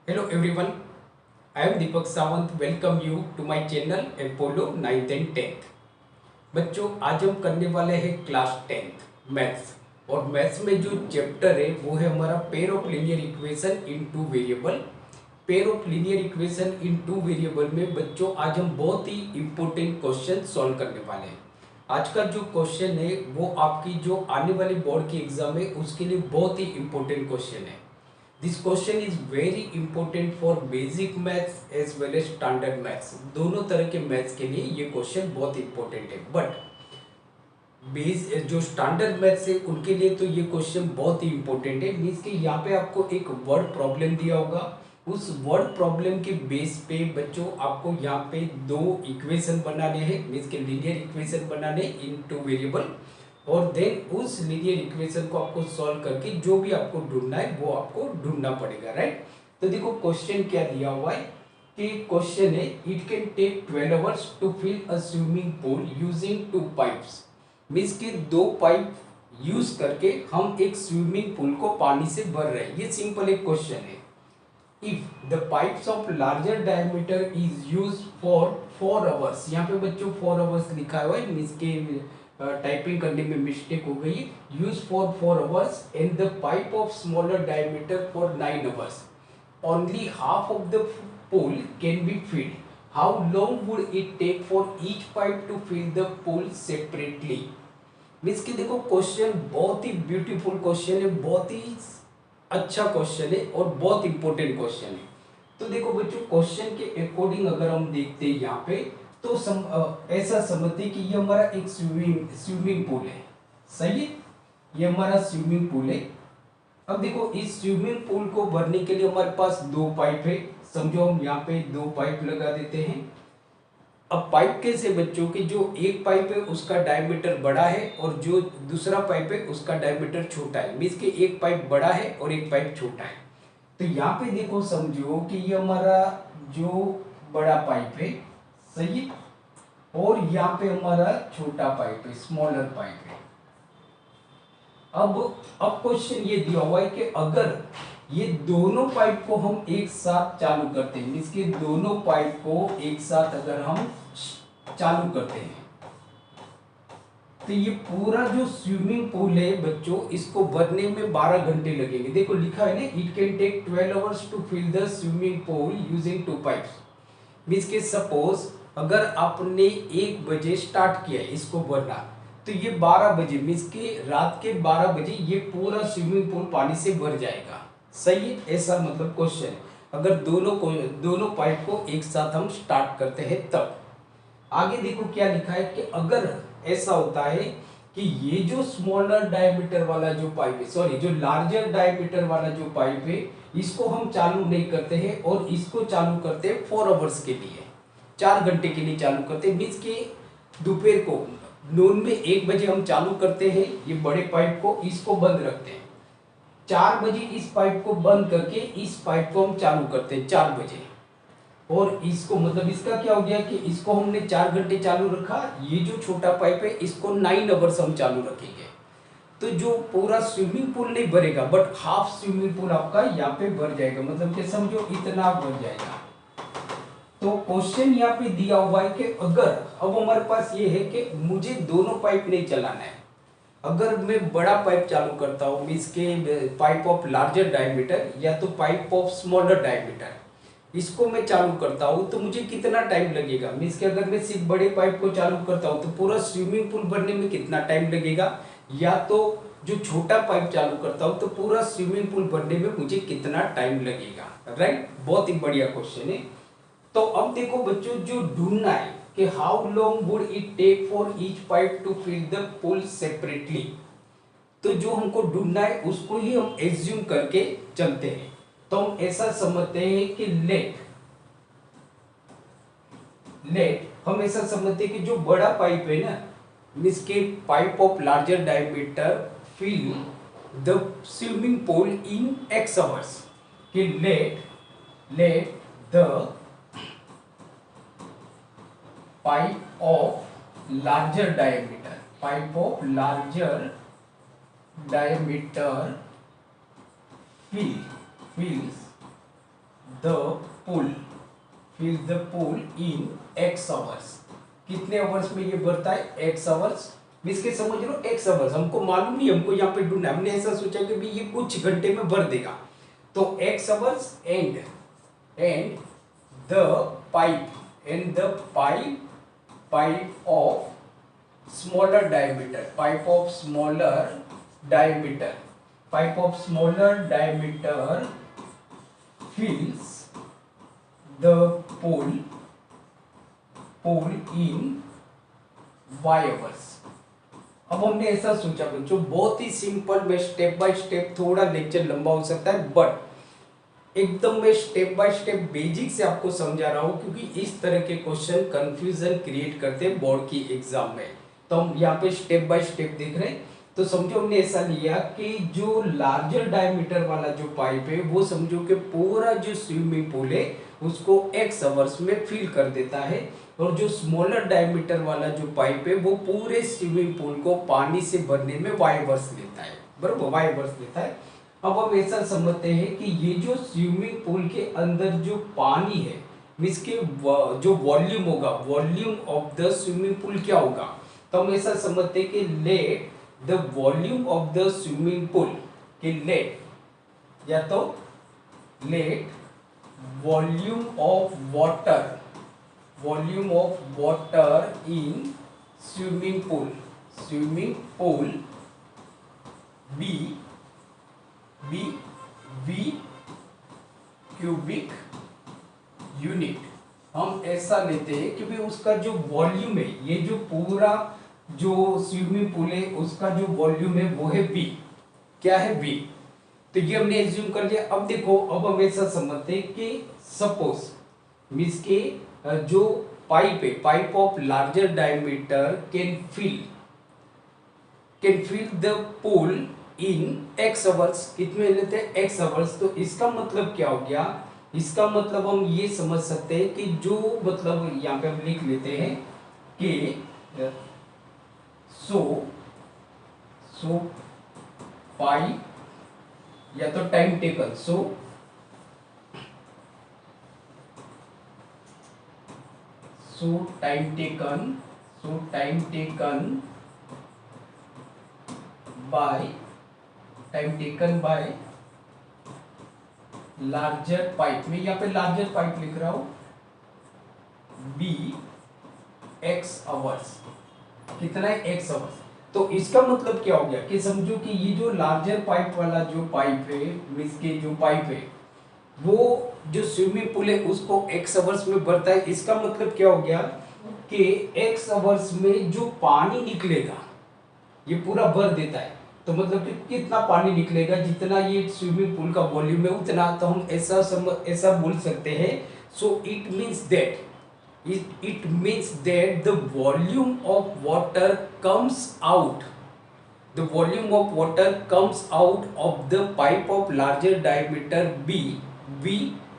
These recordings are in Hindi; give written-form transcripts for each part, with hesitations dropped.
Hello everyone, I am Deepak Sawant. Welcome you to my channel Apollo 9th and 10th। बच्चों आज हम करने वाले हैं क्लास 10th मैथ्स। और मैथ्स में जो चैप्टर है वो है हमारा pair of linear equation in two variable. Pair of linear equation in two variable में बच्चों आज हम बहुत ही इंपॉर्टेंट क्वेश्चन सॉल्व करने वाले हैं। आज का जो क्वेश्चन है वो आपकी जो आने वाली बोर्ड की एग्जाम है उसके लिए बहुत ही इंपॉर्टेंट क्वेश्चन है। This question is very important for basic maths as well as standard maths. दोनों तरह के मैथ्स के लिए ये क्वेश्चन बहुत इंपॉर्टेंट है। बट बेस जो स्टैंडर्ड मैथ्स है उनके लिए तो ये क्वेश्चन बहुत ही इंपॉर्टेंट है। मीन्स कि यहाँ पे आपको एक वर्ड प्रॉब्लम दिया होगा, उस वर्ड प्रॉब्लम के बेस पे बच्चों आपको यहाँ पे दो इक्वेशन बनाने हैं, मीन्स के लीनियर इक्वेशन बनाने इन टू वेरिएबल। और देन उस लीनियर इक्वेशन को आपको सॉल्व करके जो भी आपको ढूंढना है वो आपको ढूंढना पड़ेगा, राइट। तो देखो क्वेश्चन क्या दिया हुआ है कि क्वेश्चन है it can take 12 hours to fill a swimming pool using two pipes. Means कि दो पाइप यूज करके हम एक स्विमिंग पूल को पानी से भर रहे हैं। ये सिंपल एक क्वेश्चन है। If the pipes of larger diameter is use for 4 hours, यहाँ पे बच्चों 4 आवर्स लिखा हुआ है, मीन्स के टाइपिंग करने में मिस्टेक हो गई। Use for 4 hours and the pipe of smaller diameter for 9 hours, only half of the pool can be filled. How long would it take for each pipe to fill the pool separately? Means कि देखो क्वेश्चन बहुत ही ब्यूटीफुल क्वेश्चन है, बहुत ही अच्छा क्वेश्चन है और बहुत इंपॉर्टेंट क्वेश्चन है। तो देखो बच्चों क्वेश्चन के अकॉर्डिंग अगर हम देखते हैं यहाँ पे तो ऐसा समझते कि ये हमारा एक स्विमिंग पूल है, सही है। ये हमारा स्विमिंग पूल है। अब देखो इस स्विमिंग पूल को भरने के लिए हमारे पास दो पाइप है। समझो हम यहाँ पे दो पाइप लगा देते हैं। अब पाइप कैसे बच्चों की, जो एक पाइप है उसका डायमीटर बड़ा है और जो दूसरा पाइप है उसका डायमीटर छोटा है। मीन्स कि एक पाइप बड़ा है और एक पाइप छोटा है। तो यहाँ पे देखो समझो कि ये हमारा जो बड़ा पाइप है, सही है, और यहाँ पे हमारा छोटा पाइप है, स्मॉलर पाइप है। अब क्वेश्चन ये दिया हुआ है कि अगर ये दोनों पाइप को हम एक साथ चालू करते हैं, इसके दोनों पाइप को एक साथ अगर हम चालू करते हैं तो ये पूरा जो स्विमिंग पूल है बच्चों इसको भरने में 12 घंटे लगेंगे। देखो लिखा है ना, it can take 12 hours to fill the swimming pool using two pipes. Means के सपोज अगर आपने 1 बजे स्टार्ट किया है इसको भरना तो ये 12 बजे मीन्स के रात के 12 बजे ये पूरा स्विमिंग पूल पानी से भर जाएगा, सही है। ऐसा मतलब क्वेश्चन है अगर दोनों पाइप को एक साथ हम स्टार्ट करते हैं तब। आगे देखो क्या लिखा है कि अगर ऐसा होता है कि ये जो स्मॉलर डायमीटर वाला जो पाइप है, सॉरी जो लार्जर डायमीटर वाला जो पाइप है इसको हम चालू नहीं करते हैं और इसको चालू करते हैं 4 आवर्स के लिए, 4 घंटे के लिए चालू करते हैं। मीन्स के दोपहर को नून में 1 बजे हम चालू करते हैं ये बड़े पाइप को, इसको बंद रखते हैं। 4 बजे इस पाइप को बंद करके इस पाइप को हम चालू करते हैं 4 बजे। और इसको मतलब इसका क्या हो गया कि इसको हमने 4 घंटे चालू रखा, ये जो छोटा पाइप है इसको 9 आवर्स हम चालू रखेंगे। तो जो पूरा स्विमिंग पूल नहीं भरेगा बट हाफ स्विमिंग पूल आपका यहाँ पे भर जाएगा, मतलब कि समझो इतना भर जाएगा। तो क्वेश्चन यहाँ पे दिया हुआ है कि अगर अब हमारे पास ये है कि मुझे दोनों पाइप नहीं चलाना है। अगर मैं बड़ा पाइप चालू करता हूँ मीन्स के पाइप ऑफ लार्जर डायमीटर या तो पाइप ऑफ स्मॉलर डायमीटर, इसको मैं चालू करता हूँ तो मुझे कितना टाइम लगेगा। मीन्स के अगर मैं सिर्फ बड़े पाइप को चालू करता हूँ तो पूरा स्विमिंग पूल भरने में कितना टाइम लगेगा, या तो जो छोटा पाइप चालू करता हूँ तो पूरा स्विमिंग पूल भरने में मुझे कितना टाइम लगेगा, राइट। बहुत ही बढ़िया क्वेश्चन है। तो अब देखो बच्चों जो ढूंढना है कि how long would it take for each pipe to fill the pool separately, तो जो हमको ढूंढना है उसको ही हम एज्यूम करके चलते हैं। तो हम ऐसा समझते हैं कि लेट हम ऐसा समझते हैं कि जो बड़ा पाइप है ना, मीन्स के pipe of larger diameter fill the swimming pool in X hours, कि let the pipe of larger diameter fills the pool, fill the pool in x hours. कितने आवर्स में ये भरता है? x hours. इसके समझ लो x आवर्स, हमको मालूम नहीं, हमको यहाँ पे ढूंढना, हमने ऐसा सोचा कि भी ये कुछ घंटे में भर देगा, तो x hours and the pipe of smaller diameter fills the pool in y hours। अब हमने ऐसा सोचा बच्चों, बहुत ही सिंपल, मैं स्टेप बाय स्टेप, थोड़ा लेक्चर लंबा हो सकता है बट एकदम मैं स्टेप बाय स्टेप बेसिक से आपको समझा रहा हूं, क्योंकि इस तरह के क्वेश्चन कंफ्यूजन क्रिएट करते हैं बोर्ड की एग्जाम में। तो हम यहाँ पे स्टेप बाय स्टेप देख रहे हैं। तो समझो हमने ऐसा लिया कि जो लार्जर डायमीटर वाला जो पाइप है वो समझो कि पूरा जो स्विमिंग पूल है उसको x आवर्स में फिल कर देता है, और जो स्मॉलर डायमीटर वाला जो पाइप है वो पूरे स्विमिंग पूल को पानी से भरने में y आवर्स लेता है, बराबर, y आवर्स लेता है। अब हम ऐसा समझते हैं कि ये जो स्विमिंग पूल के अंदर जो पानी है, इसके जो वॉल्यूम होगा, volume of the swimming pool क्या होगा, तो हम ऐसा समझते हैं कि let the volume of the swimming pool, कि लेट, या तो let volume of water in swimming pool be cubic unit. हम ऐसा लेते हैं क्योंकि उसका जो वॉल्यूम है, ये जो पूरा जो स्विमिंग पूल है उसका जो वॉल्यूम है वो है बी। क्या है? बी। तो ये हमने एज्यूम कर लिया। अब देखो, अब हम ऐसा समझते हैं कि सपोज मींस के जो पाइप है, pipe of larger diameter can fill the pool in x hours. कितने लेते हैं? x hours. तो इसका मतलब क्या हो गया? इसका मतलब हम ये समझ सकते हैं कि जो मतलब यहाँ पे हम लिख लेते हैं कि सो पाइप, या तो टाइम टेकन, सो time taken bye larger pipe में, यहाँ पे लार्जर पाइप लिख रहा हूं, बी x आवर्स। कितना है? x hours. तो इसका मतलब क्या हो गया कि समझो कि ये जो लार्जर पाइप वाला जो पाइप है, मींस के जो पाइप है वो जो स्विमिंग पूल है उसको x आवर्स में भरता है। इसका मतलब क्या हो गया कि x आवर्स में जो पानी निकलेगा ये पूरा भर देता है। तो मतलब कि कितना पानी निकलेगा, जितना ये स्विमिंग पूल का वॉल्यूम है उतना। तो हम ऐसा बोल सकते हैं, so it means that the volume of water comes out of the pipe of larger diameter be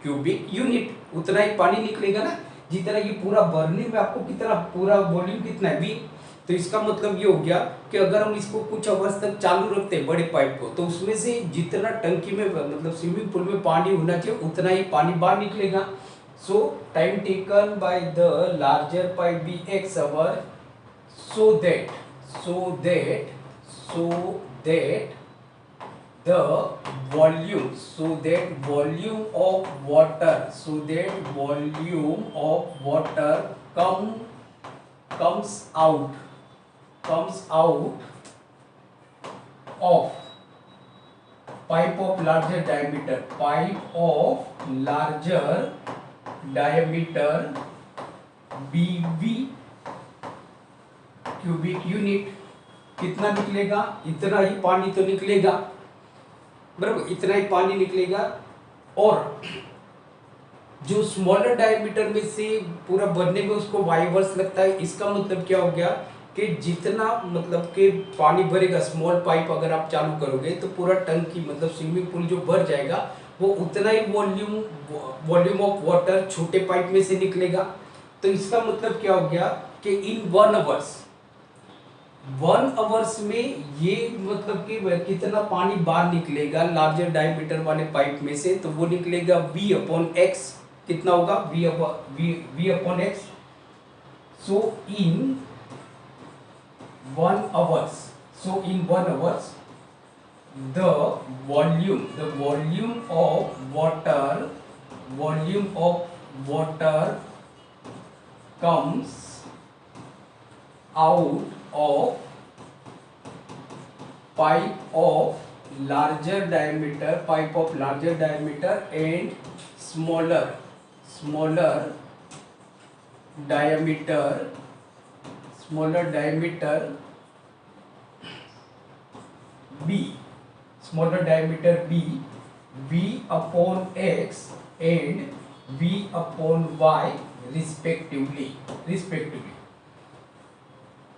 cubic unit. उतना ही पानी निकलेगा ना, जितना ये पूरा भरने में आपको कितना, पूरा वॉल्यूम कितना है? बी। तो इसका मतलब ये हो गया कि अगर हम इसको कुछ आवर्स तक चालू रखते हैं बड़े पाइप को, तो उसमें से जितना टंकी में मतलब स्विमिंग पूल में पानी होना चाहिए उतना ही पानी बाहर निकलेगा। So time taken by the larger pipe be x hour, so that the volume of water comes out of pipe of larger diameter BV cubic unit. कितना निकलेगा? इतना ही पानी तो निकलेगा, बराबर, इतना ही पानी निकलेगा। और जो स्मॉलर डायमीटर में से पूरा भरने में उसको y आवर्स लगता है। इसका मतलब क्या हो गया कि जितना मतलब कि पानी भरेगा, स्मॉल पाइप अगर आप चालू करोगे तो पूरा टंकी मतलब स्विमिंग पूल जो भर जाएगा वो उतना ही वॉल्यूम ऑफ वाटर छोटे पाइप में से निकलेगा। तो इसका मतलब क्या हो गया कि इन 1 आवर्स 1 आवर्स में ये मतलब कि कितना पानी बाहर निकलेगा लार्जर डायमीटर वाले पाइप में से, तो वो निकलेगा V अपॉन एक्स। कितना होगा? V upon x. So in 1 hours, the volume of water comes out of pipe of larger diameter and smaller diameter B, V upon x and V upon y respectively।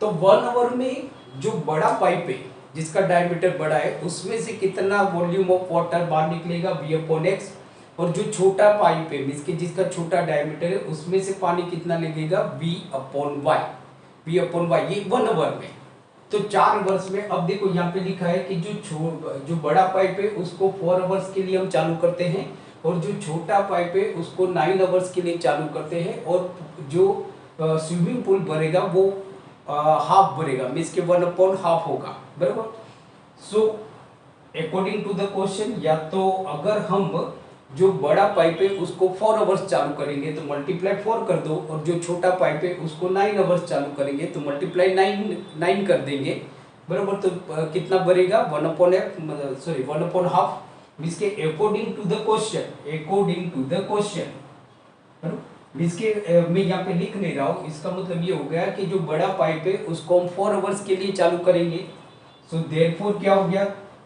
तो 1 आवर में जो बड़ा पाइप है जिसका डायमीटर बड़ा है उसमें से कितना वॉल्यूम ऑफ वाटर बाहर निकलेगा? V upon x. और जो छोटा पाइप है मींस कि जिसका छोटा डायमीटर है उसमें से पानी कितना लगेगा? V upon y. ये 1 आवर में। तो 4 आवर्स में। अब देखो यहाँ पे लिखा है कि जो बड़ा पाइप है उसको 4 आवर्स के लिए हम चालू करते हैं, और जो छोटा पाइप है उसको 9 आवर्स के लिए चालू करते हैं, और जो स्विमिंग पूल भरेगा वो हाफ भरेगा, मीन्स के 1/2 होगा। बराबर। So according to the question, या तो अगर हम जो बड़ा पाइप है उसको 4 आवर्स चालू करेंगे तो मल्टीप्लाई 4 कर दो, और जो छोटा पाइप है उसको 9 आवर्स चालू करेंगे तो मल्टीप्लाई 9 कर देंगे। बराबर। तो कितना भरेगा? 1/2, मीन्स के according to the question. Means के मैं यहाँ पे लिख नहीं रहा हूँ, इसका मतलब ये हो गया कि जो बड़ा पाइप है उसको हम 4 आवर्स के लिए चालू करेंगे। सो देयरफॉर क्या हो गया?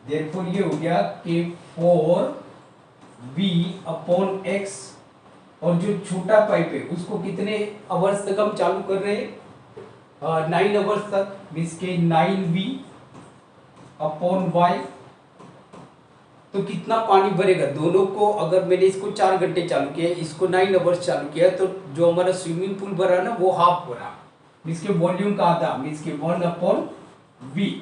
देयरफॉर ये हो गया कि 4V अपॉन एक्स, और जो छोटा पाइप है उसको कितने आवर्स तक हम चालू कर रहे हैं? 9 आवर्स तक, मीन्स के 9V अपॉन वाई। तो कितना पानी भरेगा? दोनों को अगर मैंने इसको 4 घंटे चालू किया, इसको 9 आवर्स चालू किया, तो जो हमारा स्विमिंग पूल भरा ना वो हाफ भरा, मीन्स के वॉल्यूम का आधा, मीन्स के 1/V।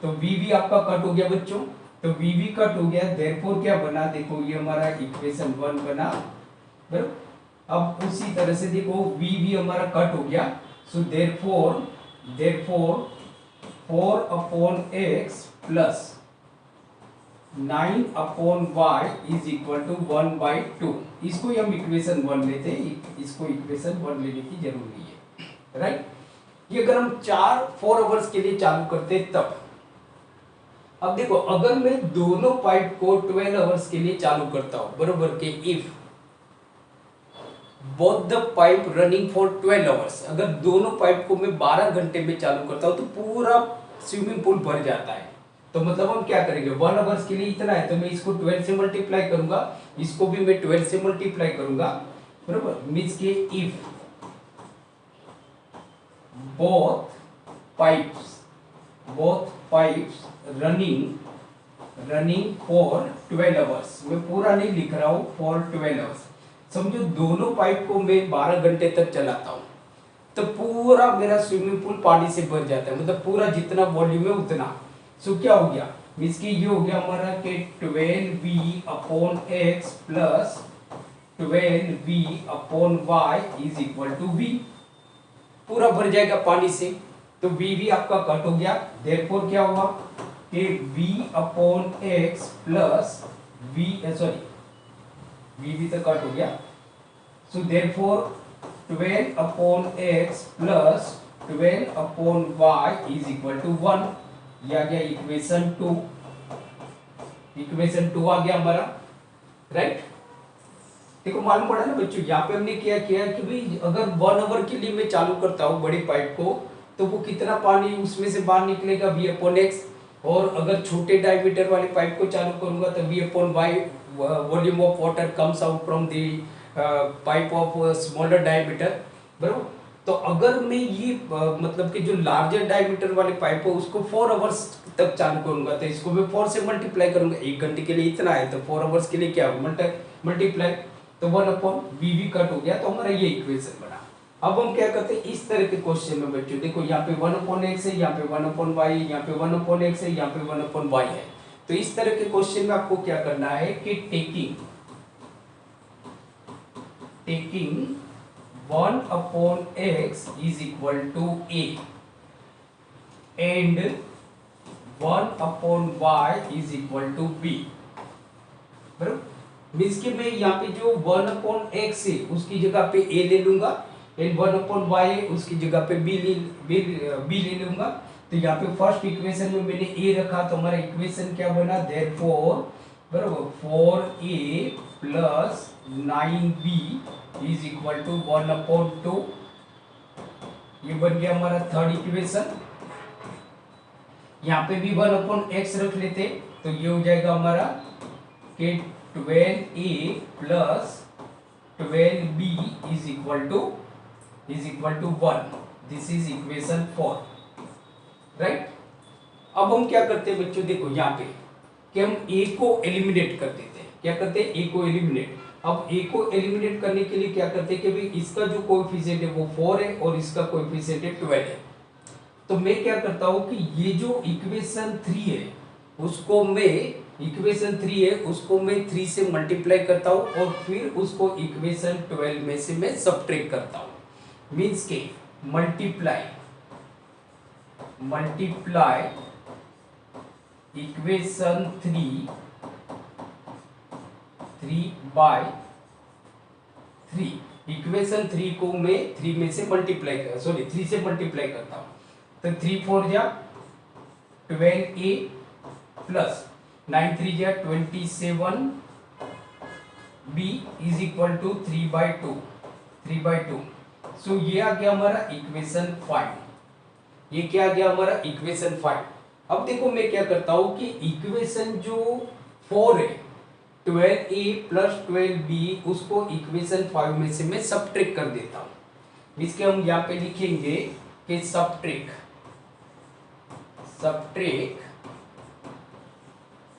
तो VV आपका कट हो गया बच्चों, तो VV कट हो गया। देयरफॉर क्या बना? देखो ये हमारा इक्वेशन 1 बना। बराबर। अब उसी तरह से देखो VV हमारा कट हो गया। So therefore 4/x plus 9/y is equal to 1/2। इसको हम इक्वेशन 1 लेते हैं, इसको इक्वेशन 1 लेने की जरूरत नहीं है। राइट। ये अगर हम 4 आवर्स के लिए चालू करते तब। अब देखो अगर मैं दोनों पाइप को 12 आवर्स के लिए चालू करता हूं, बरोबर के if both the pipe running for 12 hours, अगर दोनों पाइप को मैं 12 घंटे में चालू करता हूं तो पूरा स्विमिंग पूल भर जाता है। तो मतलब हम क्या करेंगे? 1 आवर्स के लिए इतना है तो मैं इसको 12 से मल्टीप्लाई करूंगा, इसको भी मैं 12 से मल्टीप्लाई करूंगा। बरोबर। मींस के if both pipes running for 12 hours, मैं पूरा नहीं लिख रहा हूं, फॉर 12 आवर्स। समझो दोनों पाइप को मैं 12 घंटे तक चलाता हूं तो पूरा मेरा स्विमिंग पूल पानी से भर जाता है, मतलब पूरा जितना वॉल्यूम है उतना। सो क्या हो गया? मींस कि ये हो गया हमारा कि 12V upon x plus 12V upon y is equal to V। पूरा भर जाएगा पानी से, तो VV आपका कट हो गया। देयरफॉर क्या हुआ कि V upon x plus VV तो कट हो गया। So therefore 12 upon x plus 12 upon y is equal to 1। ये आ गया इक्वेशन 2। इक्वेशन 2 आ गया हमारा। राइट। देखो मालूम पड़ा ना बच्चों, यहाँ पे हमने क्या किया कि भाई अगर 1 आवर के लिए मैं चालू करता हूँ बड़ी पाइप को तो वो कितना पानी उसमें से बाहर निकलेगा? V upon x. और अगर छोटे डायमीटर वाले पाइप को चालू करूंगा तो V upon y, volume of water comes out from the pipe of smaller diameter. बराबर। तो अगर मैं ये मतलब कि जो लार्जर डायमीटर वाले पाइप है उसको 4 आवर्स तक चालू करूंगा तो इसको मैं 4 से मल्टीप्लाई करूंगा। 1 घंटे के लिए इतना है तो 4 आवर्स के लिए क्या होगा? मल्टीप्लाई। तो 1/VV कट हो गया, तो हमारा ये इक्वेशन बना। अब हम क्या करते हैं इस तरह के क्वेश्चन में बच्चों, देखो यहाँ पे 1/x है, यहाँ पे 1/y, यहाँ पे 1/x है, यहाँ पे 1/y है। तो इस तरह के क्वेश्चन में आपको क्या करना है कि taking 1/x is equal to a and 1/y is equal to b, बराबर। मीन्स कि मैं यहाँ पे जो 1/x है उसकी जगह पे a ले लूंगा एंड 1/y है उसकी जगह पे b ले लूंगा। तो यहाँ पे फर्स्ट इक्वेशन में मैंने a रखा तो हमारा इक्वेशन क्या बना, देयरफॉर बराबर 4a plus 9b is equal to 1/2। ये बन गया हमारा थर्ड इक्वेशन। यहाँ पे भी 1/x रख लेते तो ये हो जाएगा हमारा कि 12a plus 12b is equal to 1। This is equation 4, right. अब हम क्या करते हैं बच्चों, देखो यहाँ पे कि हम a को एलिमिनेट कर देते हैं। क्या करते हैं, a को एलिमिनेट। अब a को एलिमिनेट करने के लिए क्या करते हैं कि भाई इसका जो कोएफिशिएंट है वो 4 है और इसका कोएफिशिएंट है 12 है। तो मैं क्या करता हूं कि ये जो इक्वेशन 3 है उसको मैं 3 से मल्टीप्लाई करता हूं और फिर उसको इक्वेशन 12 में से मैं सब्ट्रैक्ट करता हूं। मीन्स के मल्टीप्लाई इक्वेशन 3 बाय 3। इक्वेशन 3 को मैं 3 में से मल्टीप्लाई 3 से मल्टीप्लाई करता हूं। तो 3 4 जा 12a प्लस 9 3 जा 27b इज इक्वल टू 3/2। सो ये आ गया हमारा इक्वेशन 5। ये क्या आ गया हमारा इक्वेशन 5। अब देखो मैं क्या करता हूं कि इक्वेशन जो 4 है 12a प्लस 12b उसको इक्वेशन 5 में से मैं सब्ट्रैक्ट कर देता हूं। इसके हम यहाँ पे लिखेंगे कि सब्ट्रैक्ट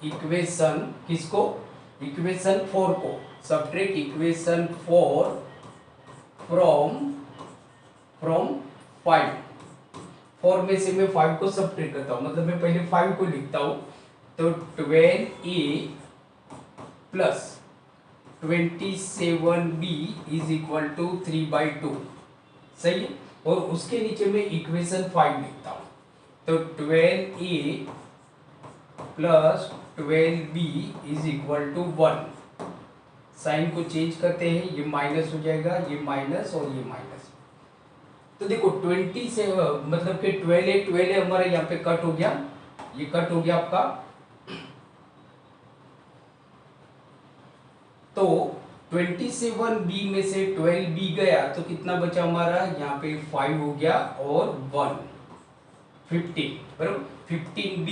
इक्वेशन किसको, इक्वेशन 4 को। Subtract equation 4 from 5। 4 में से मैं 5 को सब्ट्रैक्ट करता हूं, मतलब मैं पहले 5 को लिखता हूं। तो 12a plus 27b is equal to 3/2, सही है। और उसके नीचे मैं इक्वेशन 5 लिखता हूं। तो 12a plus 12b is equal to 1। Sign को चेंज करते हैं, ये माइनस हो जाएगा, ये माइनस और ये माइनस। तो देखो 20 से मतलब कि 12 हमारा यहाँ पे कट हो गया, ये कट हो गया आपका। तो 27b में से 12b गया तो कितना बचा हमारा, यहाँ पे 5 हो गया और 1 15, बराबर। 15b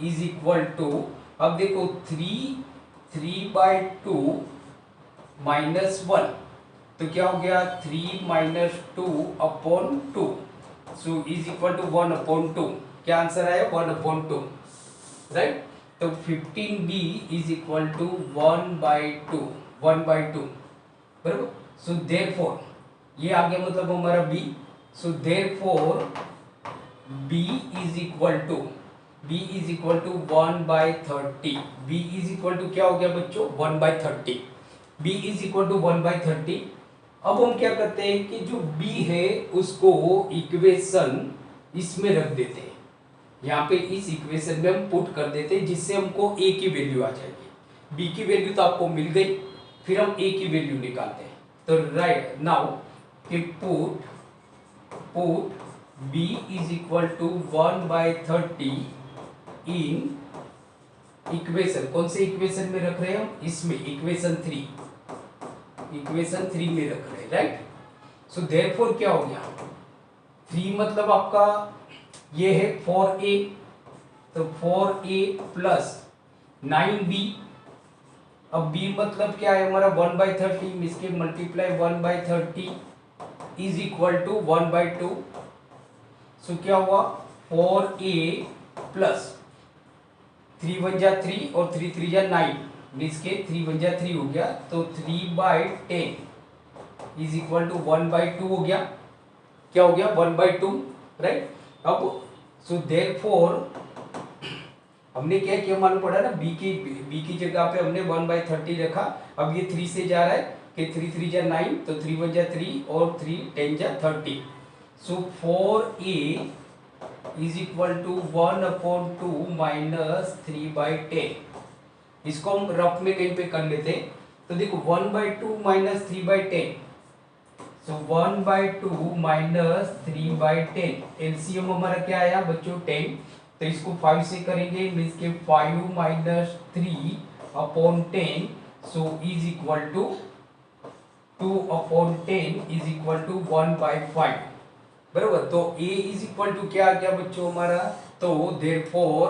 इज इक्वल टू, अब देखो 3/2 माइनस 1 तो क्या हो गया 3 minus 2/2। So is equal to 1/2। क्या आंसर आया 1/2, राइट। तो 15b इज इक्वल टू 1/2, बराबर। सो देयरफॉर ये आ गया मतलब हमारा b। So therefore b is equal to 1/30। b is equal to क्या हो गया बच्चों 1/30। b is equal to 1/30। अब हम क्या करते हैं कि जो b है उसको इक्वेशन इसमें रख देते हैं, यहाँ पे इस इक्वेशन में हम पुट कर देते हैं, जिससे हमको a की वैल्यू आ जाएगी। b की वैल्यू तो आपको मिल गई, फिर हम a की वैल्यू निकालते हैं। तो राइट नाउ कि put b is equal to 1/30 in equation, कौन से इक्वेशन में रख रहे हैं हम, इसमें इक्वेशन 3 में रख रहे हैं, राइट। सो देयरफॉर क्या हो गया 3 मतलब आपका ये है 4a, तो 4a प्लस 9b। अब b मतलब क्या है हमारा 1/30, इसके मल्टीप्लाई 1/30 इज इक्वल टू 1/2। सो क्या हुआ 4a प्लस 3 1 जा 3 और 3 3 जा 9, मीन्स के 3 1 जा 3 हो गया। तो 3/10 इज इक्वल टू 1/2 हो गया। क्या हो गया 1/2, राइट। अब सो देयरफॉर हमने क्या किया मालूम पड़ा ना, बी की जगह पे हमने 1/30 रखा। अब ये 3 से जा रहा है कि 3 3 जा 9, तो 3 1 जा 3 और 3 10 जा 30। So 4a is equal to 1/2 minus 3/10। इसको हम रफ में कहीं पे कर लेते हैं। तो देखो 1/2 माइनस 3/10, सो 1/2 माइनस 3/10, एलसीएम हमारा क्या आया बच्चों 10। तो इसको 5 से करेंगे, मीन्स के 5 minus 3/10, so is equal to 2/10 is equal to 1/5, बराबर। तो a इज इक्वल टू क्या आ गया बच्चों हमारा, तो therefore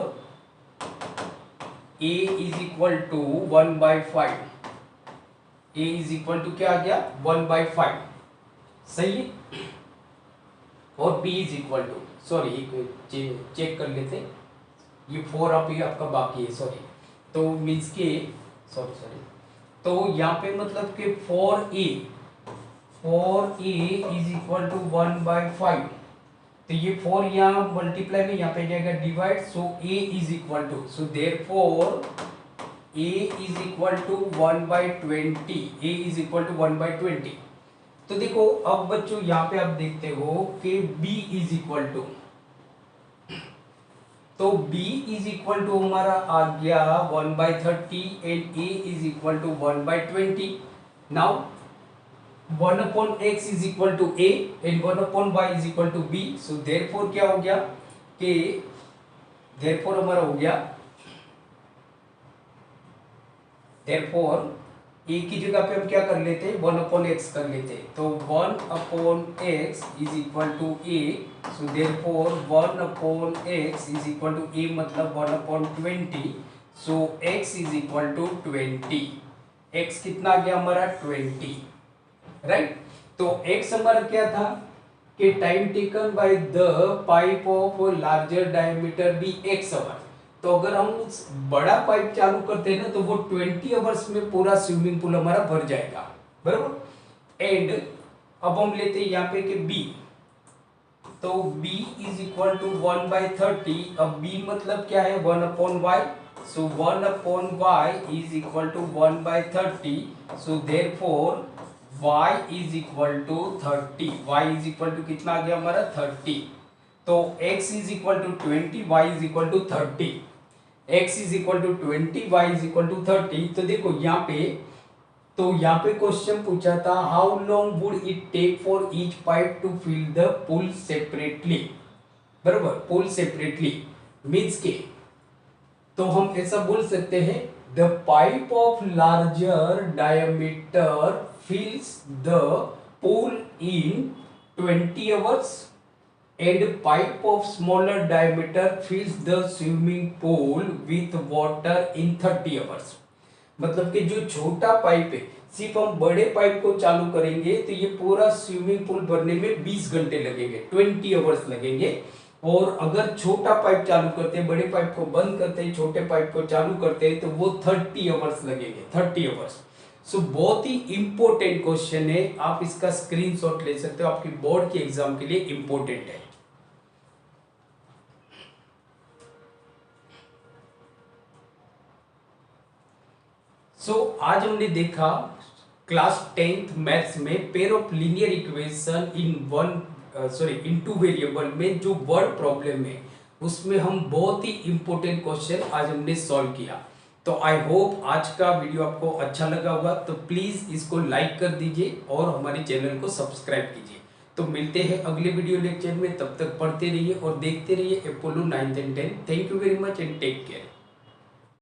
a is equal to 1/5, a is equal to क्या आ गया 1/5, सही है। और b is equal to, sorry check कर लेते, ये 4 अप ही आपका बाकी है, सॉरी। तो मीन्स के सॉरी तो यहाँ पे मतलब कि 4a इज इक्वल टू 1/5। तो ये 4 यहाँ मल्टीप्लाई में यहाँ पे जाएगा divide, so a is equal to, so therefore a is equal to 1/20, a is equal to 1/20। तो देखो अब बच्चों यहाँ पे आप देखते हो कि b इज इक्वल टू, तो b इज इक्वल टू हमारा आ गया 1/30 and a is equal to 1/20। Now 1/x is equal to a and 1/y is equal to b। So therefore क्या हो गया कि देयरफॉर हमारा हो गया, देयरफॉर a की जगह पे हम क्या कर लेते हैं 1/x कर लेते हैं। तो 1/x is equal to a, so therefore 1/x is equal to a मतलब 1/20, so x is equal to 20। x कितना आ गया हमारा 20, राइट। तो x हमारा क्या था कि time taken by the pipe of larger diameter be x hour. तो अगर हम बड़ा पाइप चालू करते हैं ना तो वो 20 आवर्स में पूरा स्विमिंग पूल हमारा भर जाएगा, बराबर। एंड अब हम लेते हैं यहाँ पे कि b, तो b इज इक्वल टू 1/30। अब b मतलब क्या है 1/y, so 1/y is equal to 1/30, so therefore y is equal to 30, y is equal to कितना आ गया हमारा 30। तो x is equal to 20, y is equal to 30, x is equal to 20, y is equal to 30। तो देखो यहाँ पे, तो यहाँ पे क्वेश्चन पूछा था how long would it take for each pipe to fill the pool separately, बराबर। पूल सेपरेटली मीन्स के, तो हम ऐसा बोल सकते हैं the pipe of larger diameter fills the pool in 20 hours and pipe of smaller diameter fills the swimming pool with water in 30 hours। मतलब कि जो छोटा पाइप है, सिर्फ हम बड़े पाइप को चालू करेंगे तो ये पूरा स्विमिंग पूल भरने में 20 घंटे लगेंगे, 20 आवर्स लगेंगे। और अगर छोटा पाइप चालू करते हैं, बड़े पाइप को बंद करते हैं, छोटे पाइप को चालू करते हैं, तो वो 30 आवर्स लगेंगे, 30 आवर्स। सो बहुत ही इंपॉर्टेंट क्वेश्चन है, आप इसका स्क्रीनशॉट ले सकते हो, आपकी बोर्ड के एग्जाम के लिए इंपॉर्टेंट है। आज हमने देखा क्लास 10th मैथ्स में pair of linear equation in two variable में जो वर्ड प्रॉब्लम है उसमें हम बहुत ही इंपॉर्टेंट क्वेश्चन आज हमने सॉल्व किया। तो आई होप आज का वीडियो आपको अच्छा लगा होगा, तो प्लीज इसको लाइक कर दीजिए और हमारे चैनल को सब्सक्राइब कीजिए। तो मिलते हैं अगले वीडियो लेक्चर में, तब तक पढ़ते रहिए और देखते रहिए Apollo 9 and 10। Thank you very much and take care.